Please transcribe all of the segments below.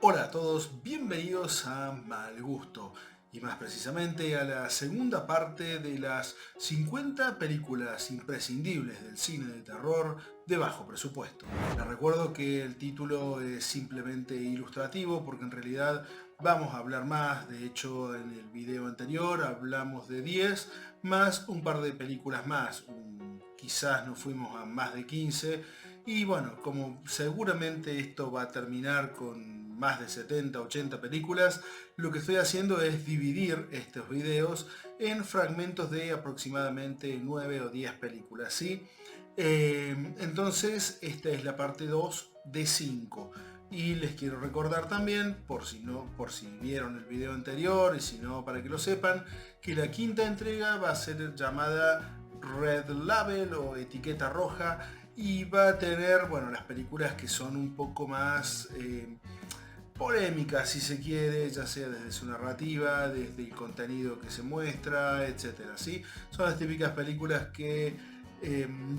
Hola a todos, bienvenidos a Mal Gusto y más precisamente a la segunda parte de las 50 películas imprescindibles del cine de terror de bajo presupuesto. Les recuerdo que el título es simplemente ilustrativo porque en realidad vamos a hablar más. De hecho, en el video anterior hablamos de 10 más un par de películas más. Quizás nos fuimos a más de 15 y bueno, como seguramente esto va a terminar con más de 70, 80 películas, lo que estoy haciendo es dividir estos videos en fragmentos de aproximadamente 9 o 10 películas, ¿sí? Entonces, esta es la parte 2 de 5. Y les quiero recordar también, por si vieron el video anterior y si no, para que lo sepan, que la quinta entrega va a ser llamada Red Label o etiqueta roja y va a tener, bueno, las películas que son un poco más polémicas, si se quiere, ya sea desde su narrativa, desde el contenido que se muestra, etcétera, ¿sí? Son las típicas películas que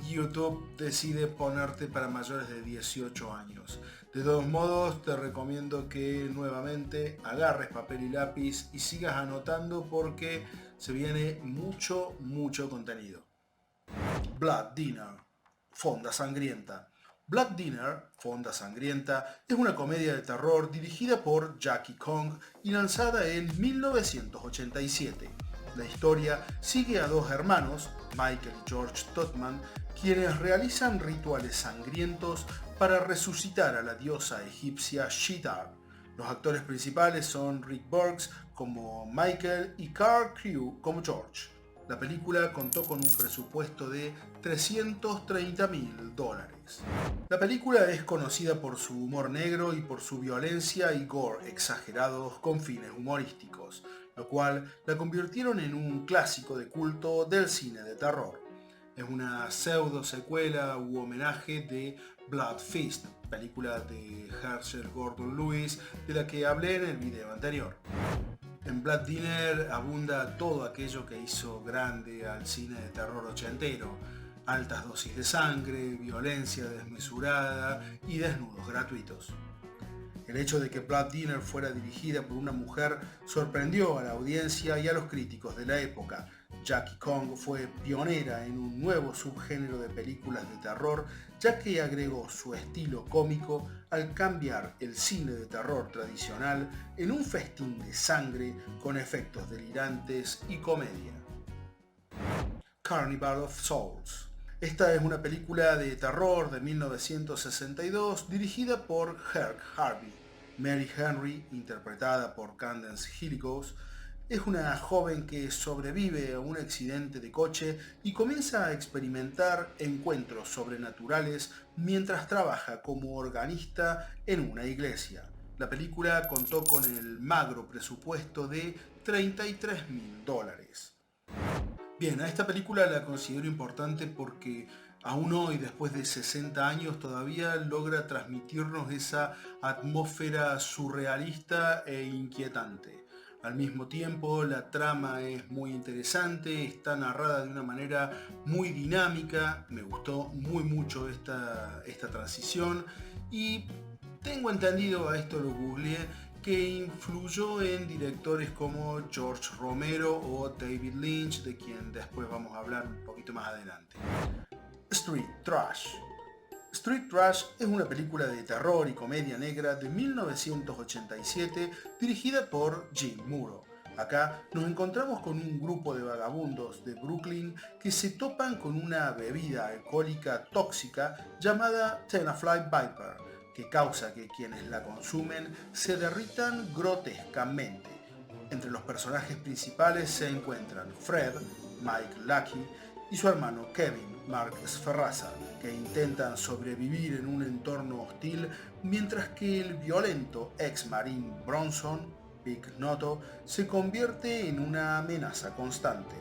YouTube decide ponerte para mayores de 18 años. De todos modos, te recomiendo que nuevamente agarres papel y lápiz y sigas anotando porque se viene mucho contenido. Blood Dinner, Fonda Sangrienta. Blood Dinner, Fonda Sangrienta, es una comedia de terror dirigida por Jackie Kong y lanzada en 1987. La historia sigue a dos hermanos, Michael y George Todman, quienes realizan rituales sangrientos para resucitar a la diosa egipcia Shidar. Los actores principales son Rick Burks como Michael y Carl Crew como George. La película contó con un presupuesto de $330.000. La película es conocida por su humor negro y por su violencia y gore exagerados con fines humorísticos, lo cual la convirtieron en un clásico de culto del cine de terror. Es una pseudo secuela u homenaje de Blood Feast, película de Herschel Gordon Lewis de la que hablé en el video anterior. En Blood Dinner abunda todo aquello que hizo grande al cine de terror ochentero. Altas dosis de sangre, violencia desmesurada y desnudos gratuitos. El hecho de que Blood Dinner fuera dirigida por una mujer sorprendió a la audiencia y a los críticos de la época. Jackie Kong fue pionera en un nuevo subgénero de películas de terror, ya que agregó su estilo cómico al cambiar el cine de terror tradicional en un festín de sangre con efectos delirantes y comedia. Carnival of Souls. Esta es una película de terror de 1962 dirigida por Herc Harvey. Mary Henry, interpretada por Candace Hilligos, es una joven que sobrevive a un accidente de coche y comienza a experimentar encuentros sobrenaturales mientras trabaja como organista en una iglesia. La película contó con el magro presupuesto de $33.000. Bien, a esta película la considero importante porque aún hoy, después de 60 años, todavía logra transmitirnos esa atmósfera surrealista e inquietante. Al mismo tiempo, la trama es muy interesante, está narrada de una manera muy dinámica, me gustó mucho esta transición y tengo entendido, a esto lo googleé, que influyó en directores como George Romero o David Lynch, de quien después vamos a hablar un poquito más adelante. Street Trash. Street Trash es una película de terror y comedia negra de 1987 dirigida por Jim Muro. Acá nos encontramos con un grupo de vagabundos de Brooklyn que se topan con una bebida alcohólica tóxica llamada Tenafly Viper, que causa que quienes la consumen se derritan grotescamente. Entre los personajes principales se encuentran Fred, Mike Lucky, y su hermano Kevin, Mark Sferraza, que intentan sobrevivir en un entorno hostil mientras que el violento ex marine Bronson, Big Noto, se convierte en una amenaza constante.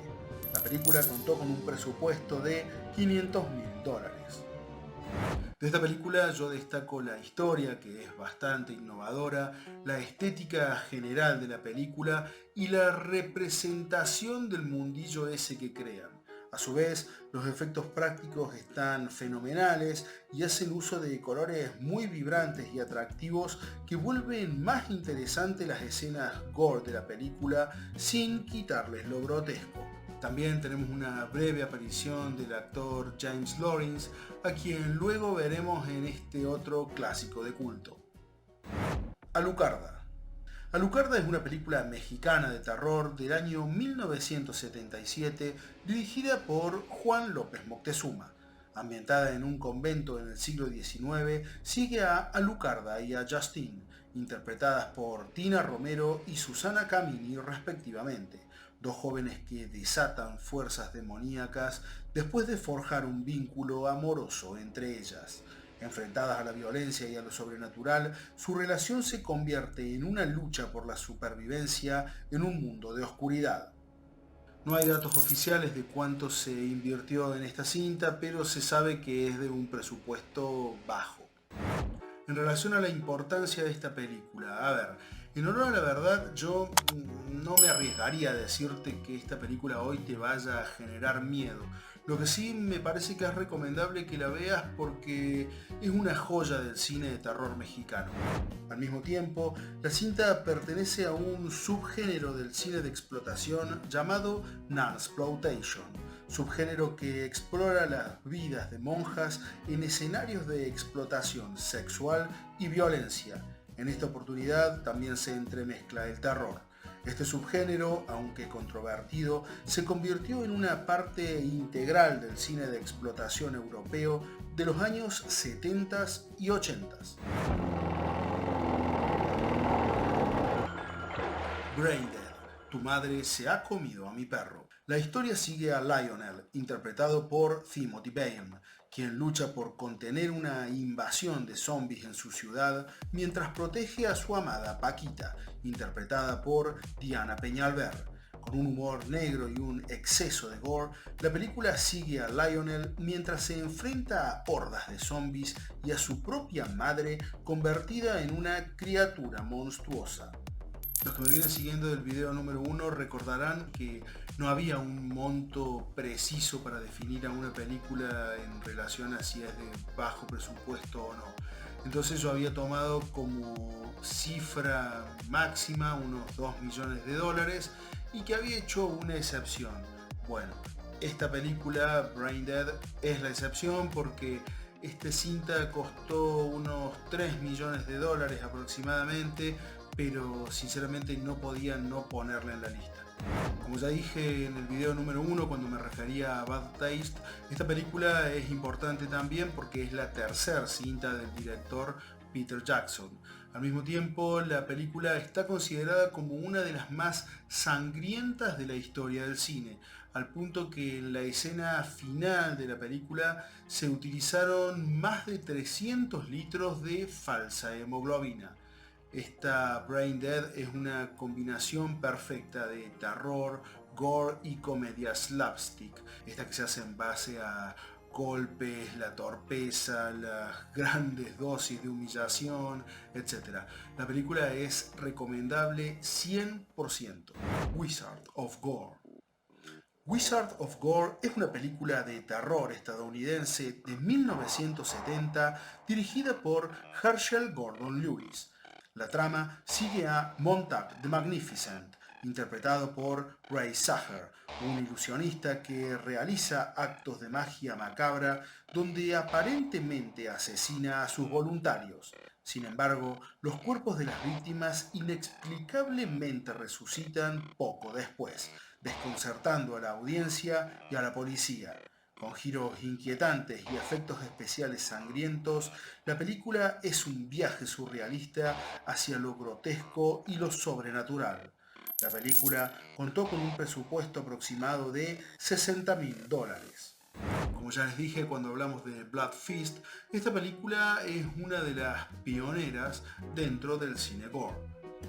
La película contó con un presupuesto de $500.000. De esta película yo destaco la historia, que es bastante innovadora, la estética general de la película y la representación del mundillo ese que crean. A su vez, los efectos prácticos están fenomenales y hacen uso de colores muy vibrantes y atractivos que vuelven más interesantes las escenas gore de la película sin quitarles lo grotesco. También tenemos una breve aparición del actor James Lawrence, a quien luego veremos en este otro clásico de culto. Alucarda. Alucarda es una película mexicana de terror del año 1977 dirigida por Juan López Moctezuma. Ambientada en un convento en el siglo XIX, sigue a Alucarda y a Justine, interpretadas por Tina Romero y Susana Camini respectivamente, dos jóvenes que desatan fuerzas demoníacas después de forjar un vínculo amoroso entre ellas. Enfrentadas a la violencia y a lo sobrenatural, su relación se convierte en una lucha por la supervivencia en un mundo de oscuridad. No hay datos oficiales de cuánto se invirtió en esta cinta, pero se sabe que es de un presupuesto bajo. En relación a la importancia de esta película, a ver, en honor a la verdad, yo no me arriesgaría a decirte que esta película hoy te vaya a generar miedo. Lo que sí me parece que es recomendable que la veas porque es una joya del cine de terror mexicano. Al mismo tiempo, la cinta pertenece a un subgénero del cine de explotación llamado Nunsploitation, subgénero que explora las vidas de monjas en escenarios de explotación sexual y violencia. En esta oportunidad también se entremezcla el terror. Este subgénero, aunque controvertido, se convirtió en una parte integral del cine de explotación europeo de los años 70 y 80. Braindead, tu madre se ha comido a mi perro. La historia sigue a Lionel, interpretado por Timothy Bayham, quien lucha por contener una invasión de zombies en su ciudad mientras protege a su amada Paquita, interpretada por Diana Peñalver. Con un humor negro y un exceso de gore, la película sigue a Lionel mientras se enfrenta a hordas de zombies y a su propia madre convertida en una criatura monstruosa. Los que me vienen siguiendo del video número 1 recordarán que no había un monto preciso para definir a una película en relación a si es de bajo presupuesto o no. Entonces yo había tomado como cifra máxima unos 2 millones de dólares y que había hecho una excepción. Bueno, esta película, Braindead, es la excepción porque esta cinta costó unos 3 millones de dólares aproximadamente, pero sinceramente no podía no ponerla en la lista. Como ya dije en el video número 1 cuando me refería a Bad Taste, esta película es importante también porque es la tercera cinta del director Peter Jackson. Al mismo tiempo, la película está considerada como una de las más sangrientas de la historia del cine, al punto que en la escena final de la película se utilizaron más de 300 litros de falsa hemoglobina. Esta Braindead es una combinación perfecta de terror, gore y comedia slapstick. Esta que se hace en base a golpes, la torpeza, las grandes dosis de humillación, etc. La película es recomendable 100%. Wizard of Gore. Wizard of Gore es una película de terror estadounidense de 1970 dirigida por Herschel Gordon Lewis. La trama sigue a Montag the Magnificent, interpretado por Ray Sacher, un ilusionista que realiza actos de magia macabra donde aparentemente asesina a sus voluntarios. Sin embargo, los cuerpos de las víctimas inexplicablemente resucitan poco después, desconcertando a la audiencia y a la policía. Con giros inquietantes y efectos especiales sangrientos, la película es un viaje surrealista hacia lo grotesco y lo sobrenatural. La película contó con un presupuesto aproximado de $60.000. Como ya les dije cuando hablamos de Blood Feast, esta película es una de las pioneras dentro del cine gore.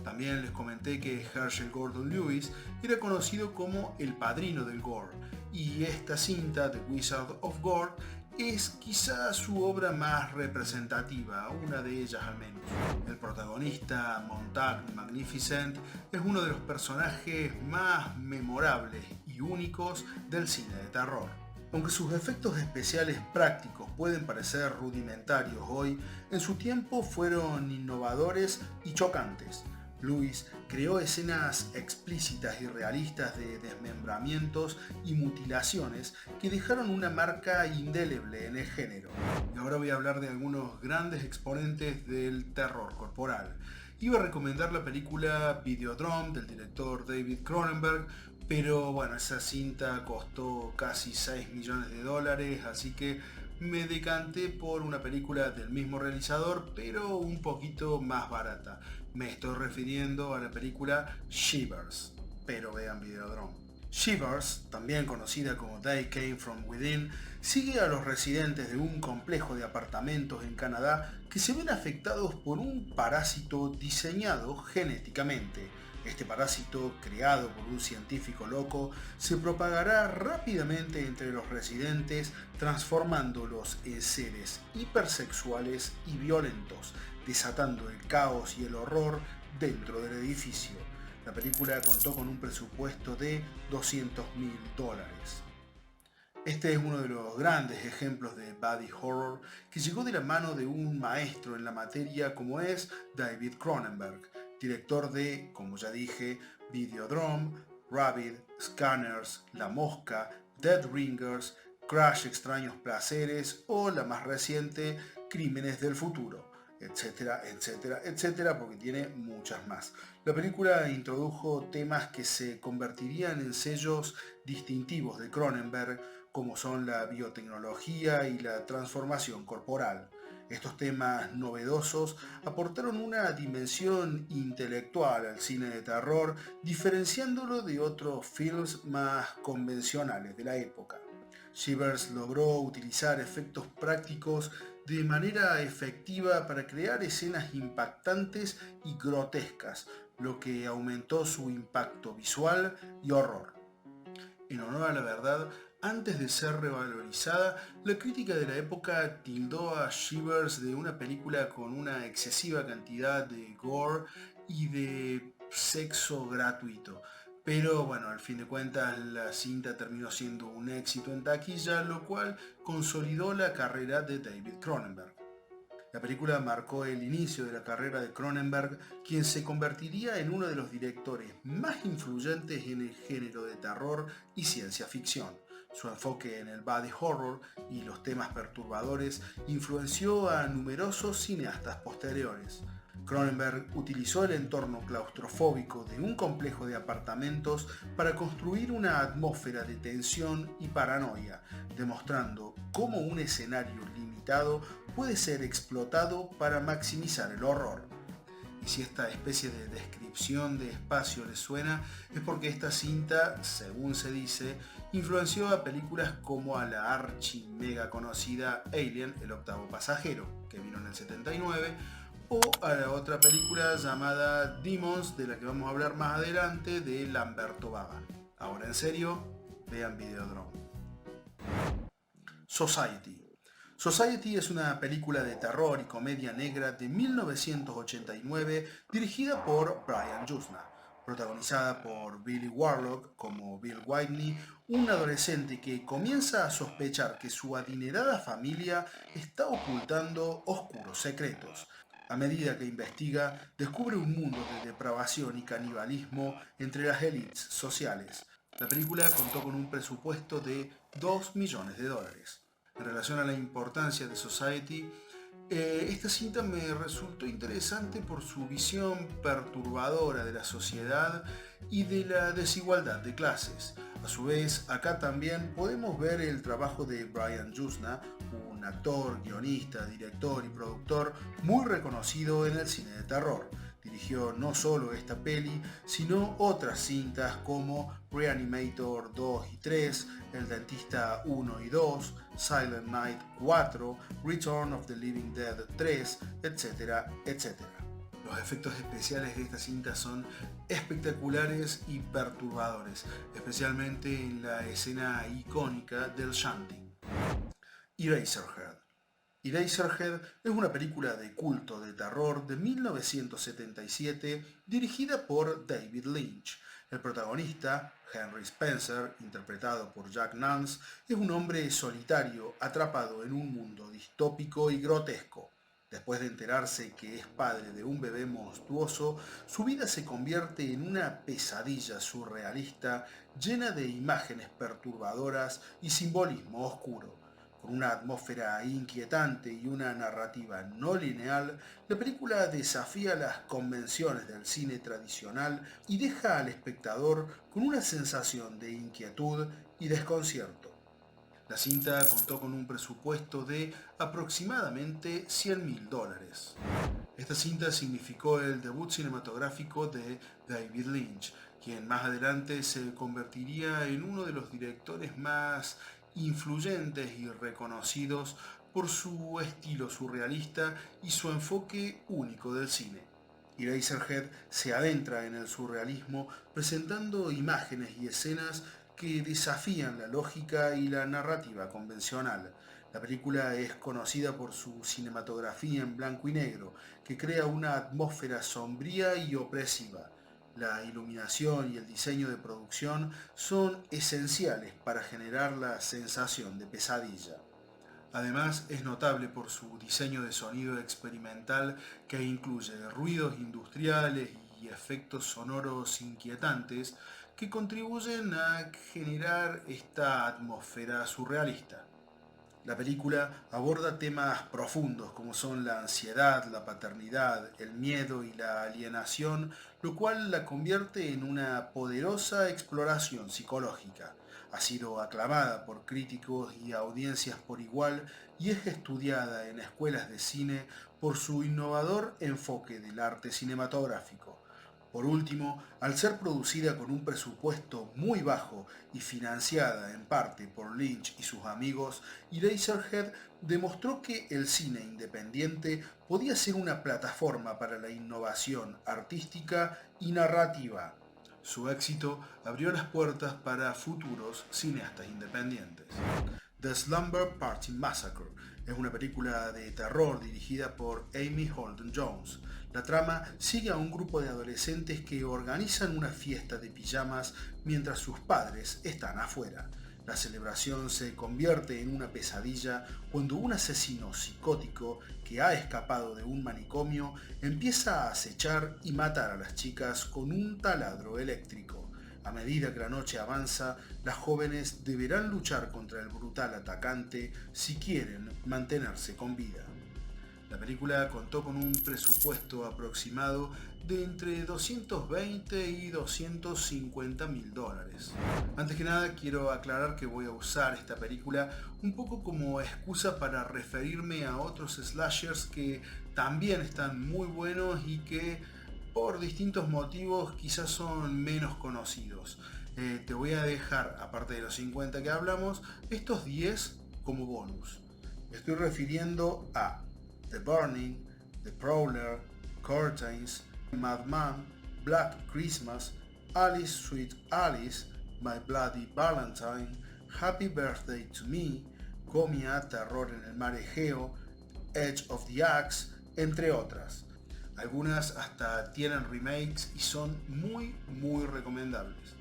También les comenté que Herschel Gordon Lewis era conocido como el padrino del gore, y esta cinta, The Wizard of Gore, es quizá su obra más representativa, una de ellas al menos. El protagonista, Montag Magnificent, es uno de los personajes más memorables y y únicos del cine de terror. Aunque sus efectos especiales prácticos pueden parecer rudimentarios hoy, en su tiempo fueron innovadores y chocantes. Lewis creó escenas explícitas y realistas de desmembramientos y mutilaciones que dejaron una marca indeleble en el género. Y ahora voy a hablar de algunos grandes exponentes del terror corporal. Iba a recomendar la película Videodrome del director David Cronenberg, pero bueno, esa cinta costó casi 6 millones de dólares, así que me decanté por una película del mismo realizador, pero un poquito más barata. Me estoy refiriendo a la película Shivers, pero vean Videodrome. Shivers, también conocida como They Came From Within, sigue a los residentes de un complejo de apartamentos en Canadá que se ven afectados por un parásito diseñado genéticamente. Este parásito, creado por un científico loco, se propagará rápidamente entre los residentes, transformándolos en seres hipersexuales y violentos, desatando el caos y el horror dentro del edificio. La película contó con un presupuesto de $200.000. Este es uno de los grandes ejemplos de body horror que llegó de la mano de un maestro en la materia como es David Cronenberg, director de, como ya dije, Videodrome, Rabid, Scanners, La Mosca, Dead Ringers, Crash Extraños Placeres o la más reciente, Crímenes del Futuro, etcétera, etcétera, etcétera, porque tiene muchas más. La película introdujo temas que se convertirían en sellos distintivos de Cronenberg, como son la biotecnología y la transformación corporal. Estos temas novedosos aportaron una dimensión intelectual al cine de terror, diferenciándolo de otros films más convencionales de la época. Shivers logró utilizar efectos prácticos de manera efectiva para crear escenas impactantes y grotescas, lo que aumentó su impacto visual y horror. En honor a la verdad, antes de ser revalorizada, la crítica de la época tildó a Shivers de una película con una excesiva cantidad de gore y de sexo gratuito. Pero bueno, al fin de cuentas la cinta terminó siendo un éxito en taquilla, lo cual consolidó la carrera de David Cronenberg. La película marcó el inicio de la carrera de Cronenberg, quien se convertiría en uno de los directores más influyentes en el género de terror y ciencia ficción. Su enfoque en el body horror y los temas perturbadores influenció a numerosos cineastas posteriores. Cronenberg utilizó el entorno claustrofóbico de un complejo de apartamentos para construir una atmósfera de tensión y paranoia, demostrando cómo un escenario limitado puede ser explotado para maximizar el horror. Y si esta especie de descripción de espacio les suena, es porque esta cinta, según se dice, influenció a películas como a la archi mega conocida Alien, el octavo pasajero, que vino en el 79, o a la otra película llamada Demons, de la que vamos a hablar más adelante, de Lamberto Bava. Ahora en serio, vean Videodrome. Society. Society es una película de terror y comedia negra de 1989 dirigida por Brian Yuzna, protagonizada por Billy Warlock como Bill Whitney, un adolescente que comienza a sospechar que su adinerada familia está ocultando oscuros secretos. A medida que investiga, descubre un mundo de depravación y canibalismo entre las élites sociales. La película contó con un presupuesto de $2 millones. En relación a la importancia de Society, esta cinta me resultó interesante por su visión perturbadora de la sociedad y de la desigualdad de clases. A su vez, acá también podemos ver el trabajo de Brian Yuzna, un actor, guionista, director y productor muy reconocido en el cine de terror. Dirigió no solo esta peli, sino otras cintas como Reanimator 2 y 3, El Dentista 1 y 2, Silent Night 4, Return of the Living Dead 3, etcétera, etcétera. Los efectos especiales de esta cinta son espectaculares y perturbadores, especialmente en la escena icónica del Shanty. Eraserhead. Eraserhead es una película de culto de terror de 1977 dirigida por David Lynch. El protagonista, Henry Spencer, interpretado por Jack Nance, es un hombre solitario atrapado en un mundo distópico y grotesco. Después de enterarse que es padre de un bebé monstruoso, su vida se convierte en una pesadilla surrealista llena de imágenes perturbadoras y simbolismo oscuro. Con una atmósfera inquietante y una narrativa no lineal, la película desafía las convenciones del cine tradicional y deja al espectador con una sensación de inquietud y desconcierto. La cinta contó con un presupuesto de aproximadamente $100.000. Esta cinta significó el debut cinematográfico de David Lynch, quien más adelante se convertiría en uno de los directores más influyentes y reconocidos por su estilo surrealista y su enfoque único del cine. Eraserhead se adentra en el surrealismo presentando imágenes y escenas que desafían la lógica y la narrativa convencional. La película es conocida por su cinematografía en blanco y negro, que crea una atmósfera sombría y opresiva. La iluminación y el diseño de producción son esenciales para generar la sensación de pesadilla. Además, es notable por su diseño de sonido experimental que incluye ruidos industriales y efectos sonoros inquietantes que contribuyen a generar esta atmósfera surrealista. La película aborda temas profundos como son la ansiedad, la paternidad, el miedo y la alienación, lo cual la convierte en una poderosa exploración psicológica. Ha sido aclamada por críticos y audiencias por igual y es estudiada en escuelas de cine por su innovador enfoque del arte cinematográfico. Por último, al ser producida con un presupuesto muy bajo y financiada en parte por Lynch y sus amigos, Eraserhead demostró que el cine independiente podía ser una plataforma para la innovación artística y narrativa. Su éxito abrió las puertas para futuros cineastas independientes. The Slumber Party Massacre es una película de terror dirigida por Amy Holden Jones. La trama sigue a un grupo de adolescentes que organizan una fiesta de pijamas mientras sus padres están afuera. La celebración se convierte en una pesadilla cuando un asesino psicótico que ha escapado de un manicomio empieza a acechar y matar a las chicas con un taladro eléctrico. A medida que la noche avanza, las jóvenes deberán luchar contra el brutal atacante si quieren mantenerse con vida. La película contó con un presupuesto aproximado de entre 220 y $250.000. Antes que nada quiero aclarar que voy a usar esta película un poco como excusa para referirme a otros slashers que también están muy buenos y que por distintos motivos quizás son menos conocidos. Te voy a dejar, aparte de los 50 que hablamos, estos 10 como bonus. Me estoy refiriendo a The Burning, The Prowler, Curtains, Madman, Black Christmas, Alice Sweet Alice, My Bloody Valentine, Happy Birthday to Me, Comia, Terror en el Mar Egeo, Edge of the Axe, entre otras. Algunas hasta tienen remakes y son muy recomendables.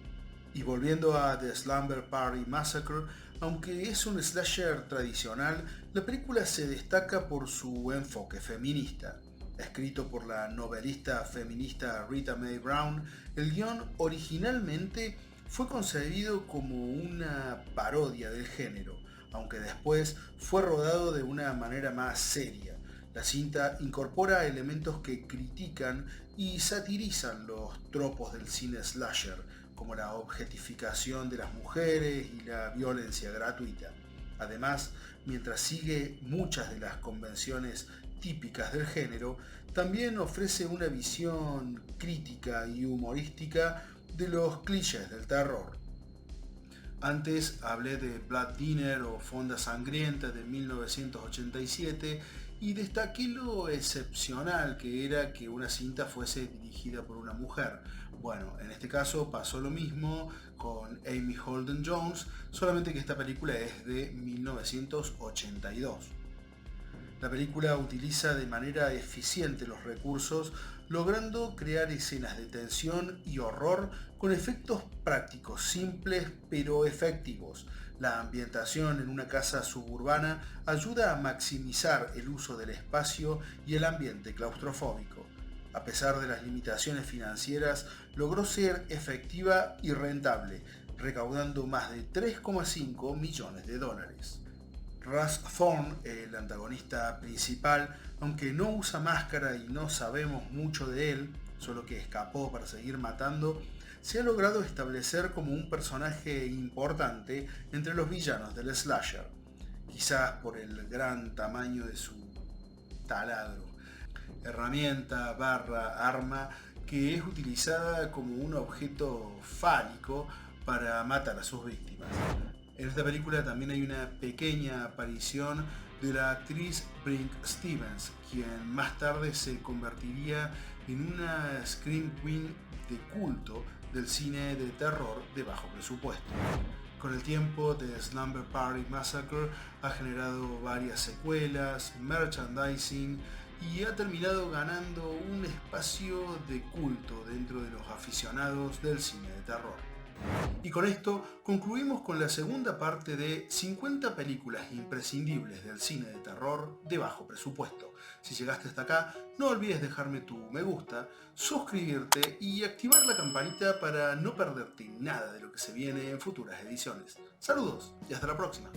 Y volviendo a The Slumber Party Massacre, aunque es un slasher tradicional, la película se destaca por su enfoque feminista. Escrito por la novelista feminista Rita Mae Brown, el guión originalmente fue concebido como una parodia del género, aunque después fue rodado de una manera más seria. La cinta incorpora elementos que critican y satirizan los tropos del cine slasher, como la objetificación de las mujeres y la violencia gratuita. Además, mientras sigue muchas de las convenciones típicas del género, también ofrece una visión crítica y humorística de los clichés del terror. Antes hablé de Blood Dinner o Fonda Sangrienta de 1987 y destaqué lo excepcional que era que una cinta fuese dirigida por una mujer. Bueno, en este caso pasó lo mismo con Amy Holden Jones, solamente que esta película es de 1982. La película utiliza de manera eficiente los recursos, logrando crear escenas de tensión y horror con efectos prácticos simples pero efectivos. La ambientación en una casa suburbana ayuda a maximizar el uso del espacio y el ambiente claustrofóbico. A pesar de las limitaciones financieras, logró ser efectiva y rentable, recaudando más de 3,5 millones de dólares. Russ Thorn, el antagonista principal, aunque no usa máscara y no sabemos mucho de él, solo que escapó para seguir matando, se ha logrado establecer como un personaje importante entre los villanos del slasher, quizás por el gran tamaño de su taladro, herramienta barra arma que es utilizada como un objeto fálico para matar a sus víctimas. En esta película también hay una pequeña aparición de la actriz Brinke Stevens, quien más tarde se convertiría en una Scream Queen de culto del cine de terror de bajo presupuesto. Con el tiempo, The Slumber Party Massacre ha generado varias secuelas, merchandising y ha terminado ganando un espacio de culto dentro de los aficionados del cine de terror. Y con esto concluimos con la segunda parte de 50 películas imprescindibles del cine de terror de bajo presupuesto. Si llegaste hasta acá, no olvides dejarme tu me gusta, suscribirte y activar la campanita para no perderte nada de lo que se viene en futuras ediciones. Saludos y hasta la próxima.